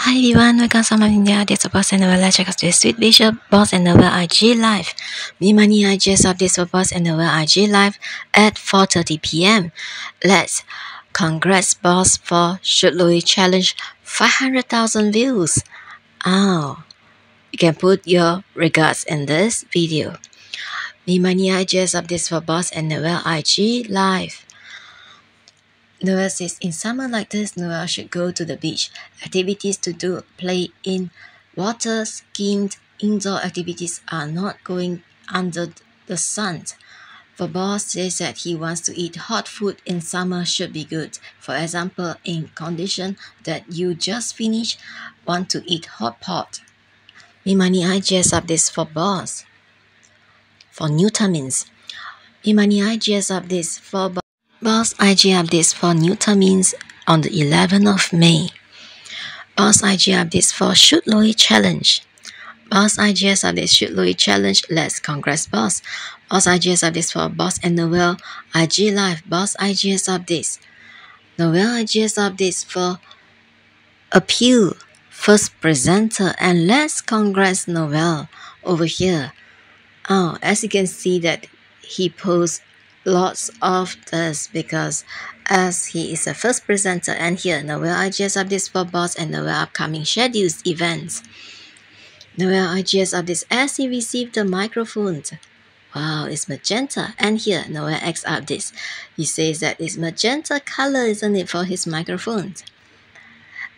Hi everyone, welcome to my video. This is BossNoeul. Check out this sweet visual BossNoeul IG Live. Me money IGs updates for BossNoeul IG Live at 4:30 p.m. Let's congrats boss for Should Louis challenge 500,000 views. Oh, you can put your regards in this video. Me money IGs updates for BossNoeul IG Live. Noeul says in summer like this, Noeul should go to the beach. Activities to do, play in water, skiing, indoor activities are not going under the sun. For Boss says that he wants to eat hot food in summer should be good. For example, in condition that you just finished, want to eat hot pot. Me money IGS updates for Boss. For Nutamins. Me money IGS updates for Boss IG updates for Nutamins on the 11th of May. Boss IG updates for Should Louis challenge. Boss IGS updates Should Louis challenge. Let's congrats Boss. Boss IGS updates for BossNoeul IG Live. Boss IGS updates. Noeul IGS updates for Appeal first presenter, and let's congrats Noeul over here. Oh, as you can see that he posts lots of this because as he is a first presenter, and here Noeul IGS updates for BossNoeul upcoming schedules events. Noeul IGS updates as he received the microphone. Wow, it's magenta. And here Noeul X updates. He says that it's magenta color, isn't it, for his microphone.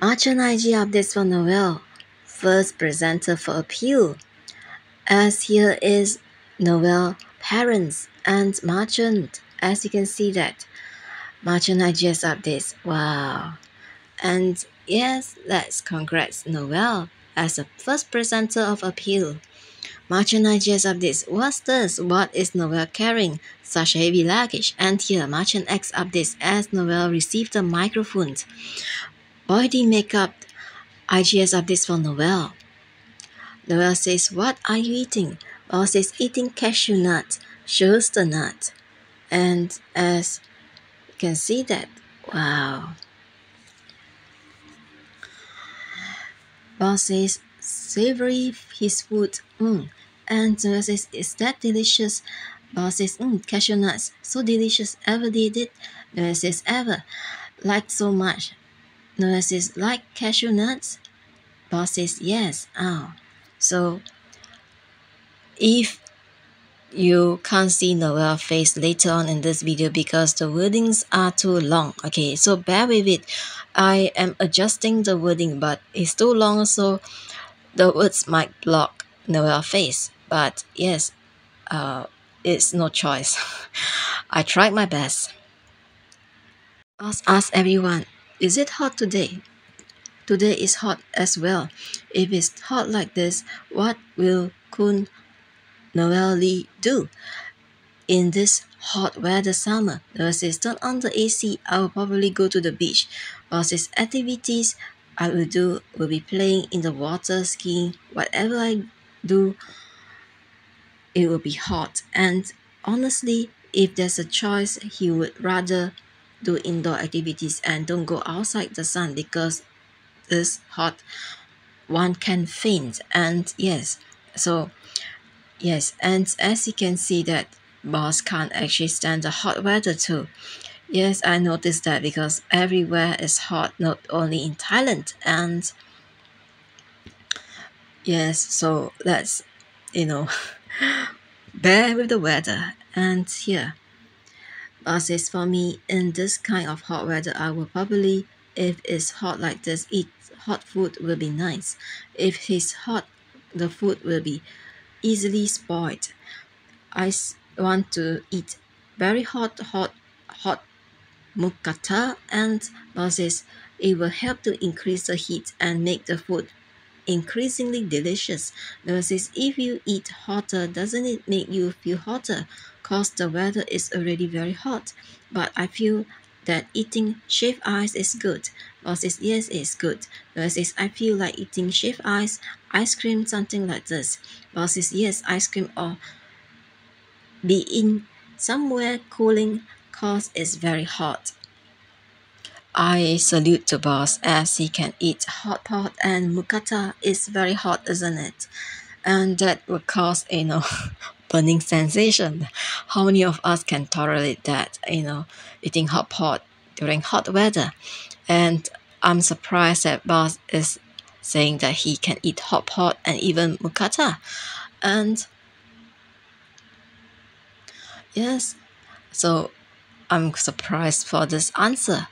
Marchand IG updates for Noeul, first presenter for Appeal. As here is Noeul parents and Marchand, as you can see that Marchand IGS updates. Wow. And yes, let's congrats Noeul as the first presenter of Appeal. Marchand IGS updates. What's this? What is Noeul carrying? Such heavy luggage. And here Marchand X updates as Noeul received the microphone. Body makeup IGS updates for Noeul. Noeul says, what are you eating? Boss is eating cashew nut, shows the nut. And as you can see that, wow. Boss says, savory his food, And Noeul says, is that delicious? Boss says, cashew nuts, so delicious, ever did it? Noeul says, ever, like so much. Noeul says, like cashew nuts? Boss says, yes, So, if you can't see Noeul's face later on in this video because the wordings are too long, okay, so bear with it. I am adjusting the wording, but it's too long, so the words might block Noeul's face. But yes, it's no choice. I tried my best. Boss asked everyone, is it hot today? Today is hot as well. If it's hot like this, what will noeullee do in this hot weather summer? Noeul says, turn on the AC. I will probably go to the beach. Boss says, activities I will do will be playing in the water, skiing. Whatever I do, it will be hot. And honestly, if there's a choice, he would rather do indoor activities and don't go outside the sun because it's hot. One can faint. And yes, so yes, and as you can see that Boss can't actually stand the hot weather too. Yes, I noticed that because everywhere is hot, not only in Thailand. And yes, so let's, bear with the weather. And here, Boss says, for me, in this kind of hot weather, I will probably, if it's hot like this, eat hot food will be nice. If it's hot, the food will be easily spoiled. I want to eat very hot mookata, and Boss says it will help to increase the heat and make the food increasingly delicious. Noeul says, if you eat hotter, doesn't it make you feel hotter? Cause the weather is already very hot. But I feel that eating shaved ice is good. Boss says, yes, it's good. Noeul says, I feel like eating shaved ice cream, something like this. Boss says, yes, ice cream or be in somewhere cooling cause it's very hot. I salute the boss as he can eat hot pot, and mookata is very hot, isn't it? And that will cause, burning sensation. How many of us can tolerate that, eating hot pot during hot weather? And I'm surprised that boss is saying that he can eat hot pot and even mookata. And yes, so I'm surprised for this answer.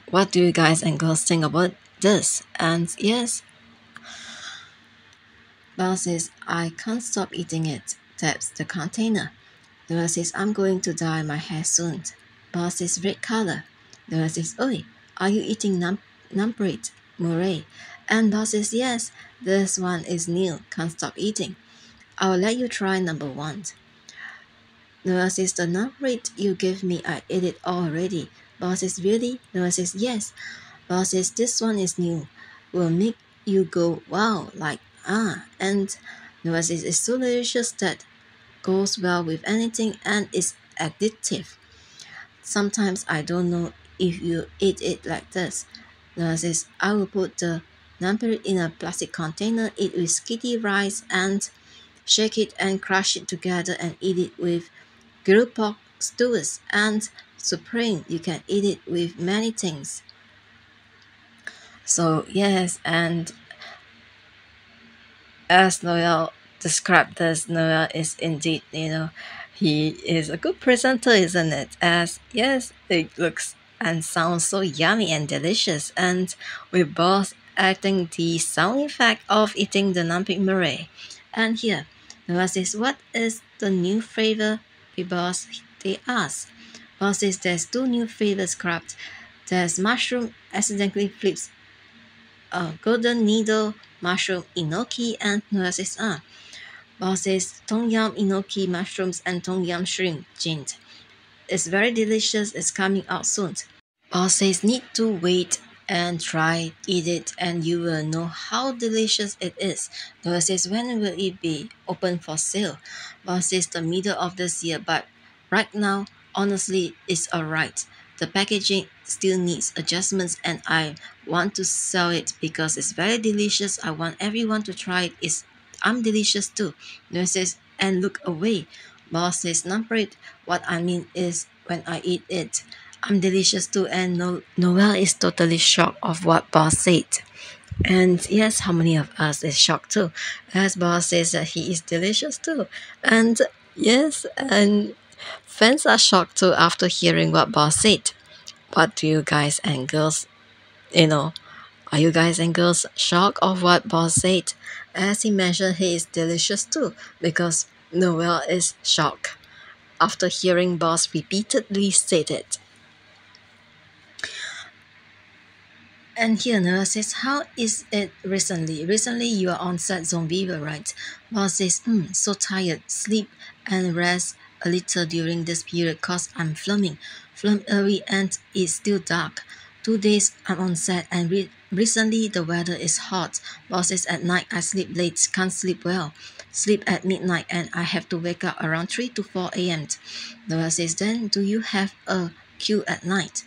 What do you guys and girls think about this? And yes, boss says, I can't stop eating it. Taps the container. Noeul says, I'm going to dye my hair soon. Boss is red color. Noeul says, Oi, are you eating numprit, murray? And boss says, yes, this one is new, can't stop eating. I'll let you try number 1. Noeul says, the numprit you gave me, I ate it already. Boss says, really? Noeul says, yes. Boss says, this one is new, will make you go wow, like and Noeul says, it's so delicious that goes well with anything and is addictive. Sometimes I don't know if you eat it like this. Noeul says, I will put the numprit in a plastic container, eat with skitty rice and shake it and crush it together and eat it with grilled pork stews and supreme. You can eat it with many things. So yes, and as Noeul described this, Noeul is indeed, he is a good presenter, isn't it? As yes, it looks and sounds so yummy and delicious, and we both acting the sound effect of eating the numpit murray. And here, Noeul says, what is the new flavor? Boss, they ask. Boss says, there's 2 new flavors scrapped. There's mushroom accidentally flips golden needle mushroom enoki, and Noeul says, Boss says, tom yum enoki mushrooms and tom yum shrimp ginger. It's very delicious, it's coming out soon. Boss says, need to wait and try, eat it, and you will know how delicious it is. Noeul says, when will it be open for sale? Boss says, the middle of this year, but right now, honestly, it's alright. The packaging still needs adjustments and I want to sell it because it's very delicious. I want everyone to try it. I'm delicious too. Noeul says, and look away. Boss says, numprit, what I mean is when I eat it, I'm delicious too. And Noeul is totally shocked of what boss said. And yes, how many of us is shocked too? As boss says that he is delicious too. And yes, and fans are shocked too after hearing what boss said. What do you guys and girls, are you guys and girls shocked of what boss said? As he mentioned, he is delicious too, because Noeul is shocked after hearing boss repeatedly said it. And here Noeul says, how is it recently? Recently you are on set Zomvivor, right? Boss says, so tired, sleep and rest a little during this period cause I'm filming early and it's still dark. 2 days I'm on set and recently the weather is hot. Boss says, at night I sleep late, can't sleep well. Sleep at midnight and I have to wake up around 3 to 4 a.m. Noeul says, then do you have a queue at night?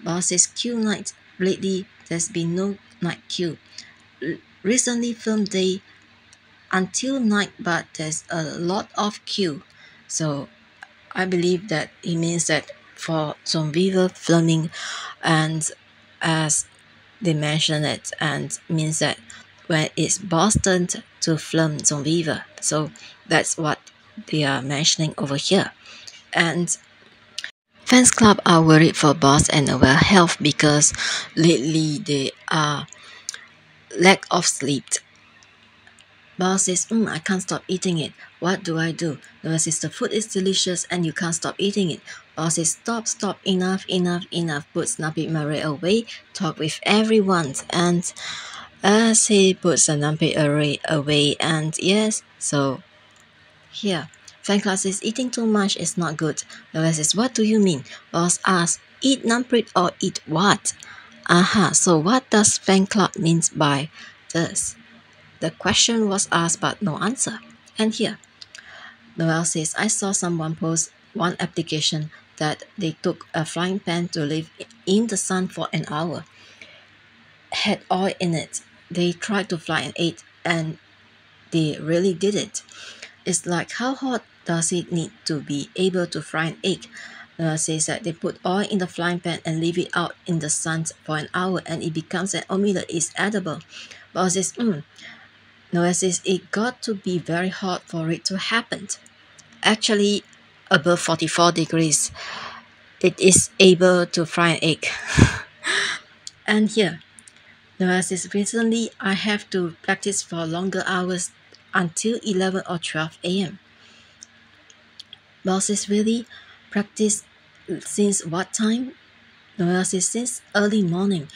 Boss says, queue night. Lately there's been no night queue. Recently film day until night, but there's a lot of queue. So I believe that it means that for Zomvivor filming, and as they mention it, and means that when it's Boston to film Zomvivor. So that's what they are mentioning over here. And fans club are worried for Boss and Noeul health because lately they are lack of sleep. Boss says, I can't stop eating it. What do I do? Noeul says, the food is delicious and you can't stop eating it. Boss says, stop, enough. Puts numpit murray away, talk with everyone. And as he puts the numpit array away, and yes, so here, fan club says, eating too much is not good. Noeul says, what do you mean? Boss asks, eat numpit or eat what? So what does fan club means by this? The question was asked but no answer. And here, Noeul says, I saw someone post one application that they took a frying pan to live in the sun for an hour. Had oil in it. They tried to fry an egg and they really did it. It's like, how hot does it need to be able to fry an egg? Noeul says that they put oil in the frying pan and leave it out in the sun for an hour and it becomes an omelette. It's edible. Boss says, Noeul says it got to be very hot for it to happen. Actually, above 44 degrees, it is able to fry an egg. And here, Noeul says, recently I have to practice for longer hours until 11 or 12 a.m. Boss says, really? Practice since what time? Noeul says, since early morning.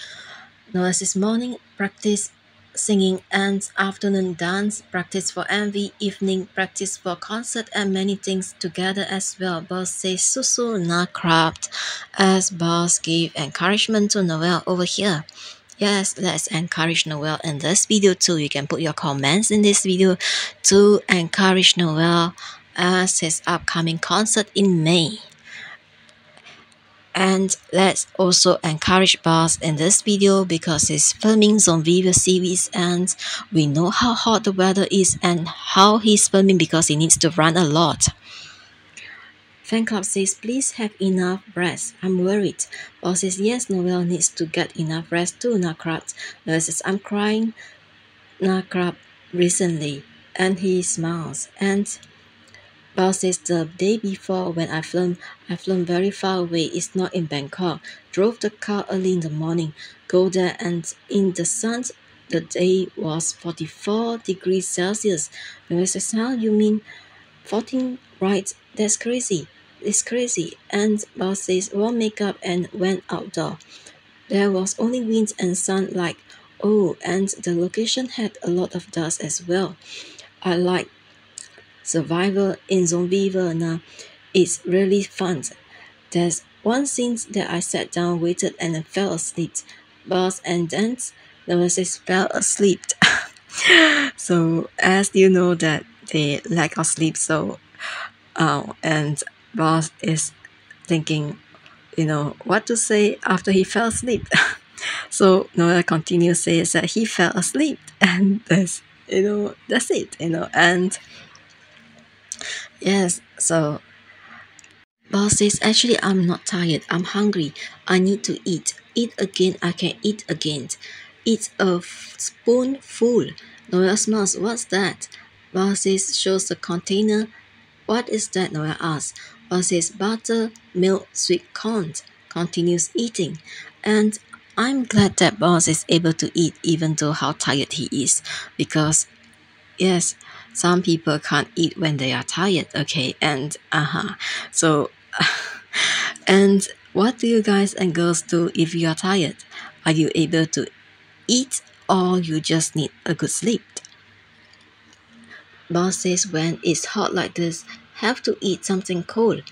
Noeul says, morning practice singing and afternoon dance, practice for MV, evening practice for concert and many things together as well. Boss says, susu na craft, as Boss gave encouragement to Noeul over here. Yes, let's encourage Noeul in this video too. You can put your comments in this video to encourage Noeul as his upcoming concert in May. And let's also encourage Boss in this video because he's filming Zomvivor series and we know how hot the weather is and how he's filming because he needs to run a lot. Fan club says, please have enough rest. I'm worried. Boss says, yes, Noeul needs to get enough rest too, Nakrab. Noeul says, I'm crying, Nakrab, recently. And he smiles. And Boss says, the day before when I filmed very far away. It's not in Bangkok. Drove the car early in the morning. Go there and in the sun, the day was 44 degrees Celsius. Noeul says, how you mean 14, right? That's crazy. It's crazy. And Boss says, wore makeup and went outdoor. There was only wind and sun like, oh, and the location had a lot of dust as well. I like Survivor in Zomvivor now. It's really fun. There's one scene that I sat down, waited and then fell asleep. Boss and then Noeul says fell asleep. So as you know that they lack of sleep, so and Boss is thinking, what to say after he fell asleep. So Noeul continues says that he fell asleep and that's it, and yes, so Boss says, actually I'm not tired, I'm hungry, I need to eat again, I can eat again. Eat a spoonful. Noeul smiles, what's that? Boss says, shows the container. What is that? Noeul asks. Boss says, butter, milk, sweet corn. Continues eating. And I'm glad that Boss is able to eat even though how tired he is. Because, yes, some people can't eat when they are tired, okay? And, So, and what do you guys and girls do if you are tired? Are you able to eat or you just need a good sleep? Boss says when it's hot like this, have to eat something cold.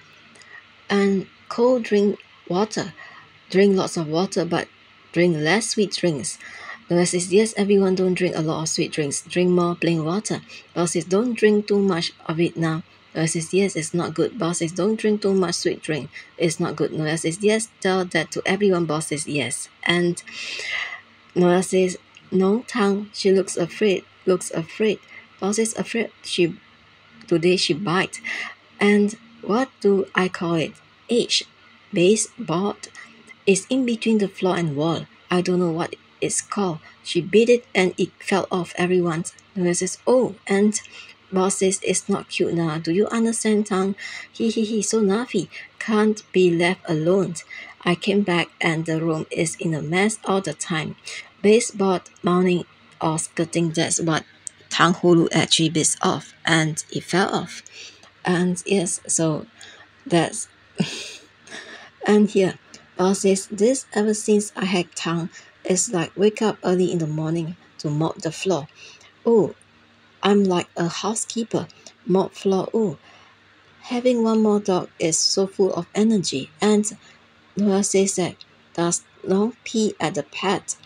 And cold drink water. Drink lots of water but drink less sweet drinks. Noeul says, yes, everyone don't drink a lot of sweet drinks. Drink more plain water. Boss says, don't drink too much of it now. Noeul says, yes, it's not good. Boss says, don't drink too much sweet drink. It's not good. Noeul says, yes, tell that to everyone. Boss says, yes. And Noeul says, no tongue. She looks afraid. Boss is afraid today she bite. And what do I call it? H. Baseboard. It's in between the floor and wall. I don't know what it's called. She beat it and it fell off everyone. Noeul says, oh, and Boss says, it's not cute now. Do you understand, tongue? He, so naffy. Can't be left alone. I came back and the room is in a mess all the time. Baseboard, mounting or skirting, that's what Tang Hulu actually bit off and it fell off. And yes, so that's and here Boss says, this ever since I had tongue, it's like wake up early in the morning to mop the floor. Oh, I'm like a housekeeper. Mop floor, oh. Having one more dog is so full of energy. And Noeul says that, does no pee at the pet.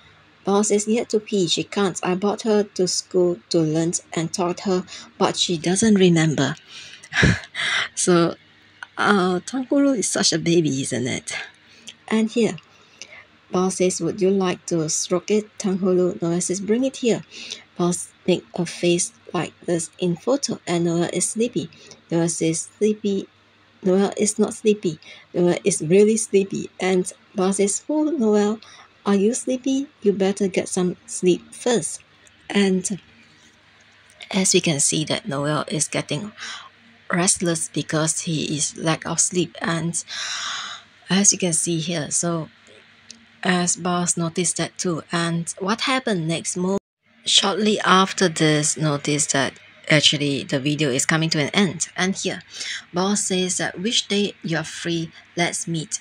Boss is yet to pee. She can't. I brought her to school to learn and taught her, but she doesn't remember. So Tanguru is such a baby, isn't it? And here, Boss says, would you like to stroke it? Tanguru, Noeul says, bring it here. Boss make a face like this in photo, and Noeul is sleepy. Noeul says, sleepy. Noeul is not sleepy. Noeul is really sleepy. And Boss says, oh, Noeul, are you sleepy? You better get some sleep first. And as we can see that Noeul is getting restless because he is lack of sleep, and as you can see here, so as Boss noticed that too. And what happened next moment? Shortly after this, notice that actually the video is coming to an end. And here, Boss says that which day you're free, let's meet.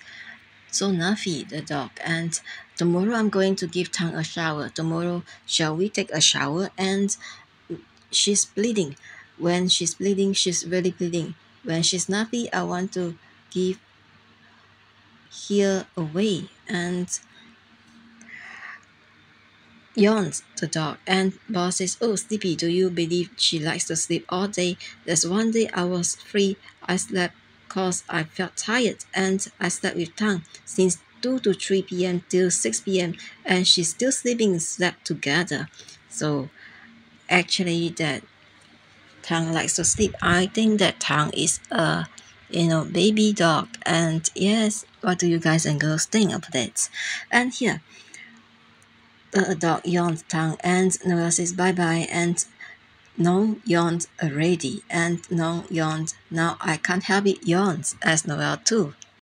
So Nuffy, the dog, and tomorrow I'm going to give Tang a shower. Tomorrow, shall we take a shower? And she's bleeding. When she's bleeding, she's really bleeding. When she's Nuffy, I want to give her away. And yawns the dog, and Boss says, oh, Sleepy, do you believe she likes to sleep all day? There's one day I was free. I slept cause I felt tired, and I slept with Tang since 2 to 3 p.m. till 6 p.m. and she's still sleeping and slept together. So actually that Tang likes to sleep. I think that Tang is a baby dog. And yes, what do you guys and girls think of that? And here, the dog yawned Tang, and Noeul says bye-bye, and Noeul yawned already, and Noeul yawned. Now I can't help it yawns as Noeul too.